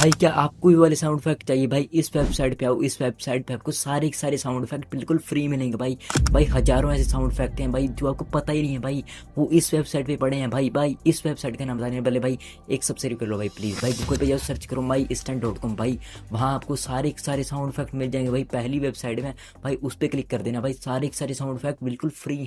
भाई क्या आपको ये वाले साउंड इफेक्ट चाहिए भाई, इस वेबसाइट पे आओ, इस वेबसाइट पे आपको सारे के सारे साउंड इफेक्ट बिल्कुल फ्री मिलेंगे भाई। भाई हजारों ऐसे साउंड इफेक्ट हैं भाई जो आपको पता ही नहीं है भाई, वो इस वेबसाइट पे पड़े हैं भाई। भाई इस वेबसाइट का नाम बताने पहले भाई एक सब्सक्राइब कर लो भाई प्लीज़ भाई, गूगल पे जाओ सर्च करो MyInstant.com भाई, वहाँ आपको सारे के सारे साउंड इफेक्ट मिल जाएंगे भाई। पहली वेबसाइट में भाई उस पर क्लिक कर देना भाई, सारे के सारे साउंड इफेक्ट बिल्कुल फ्री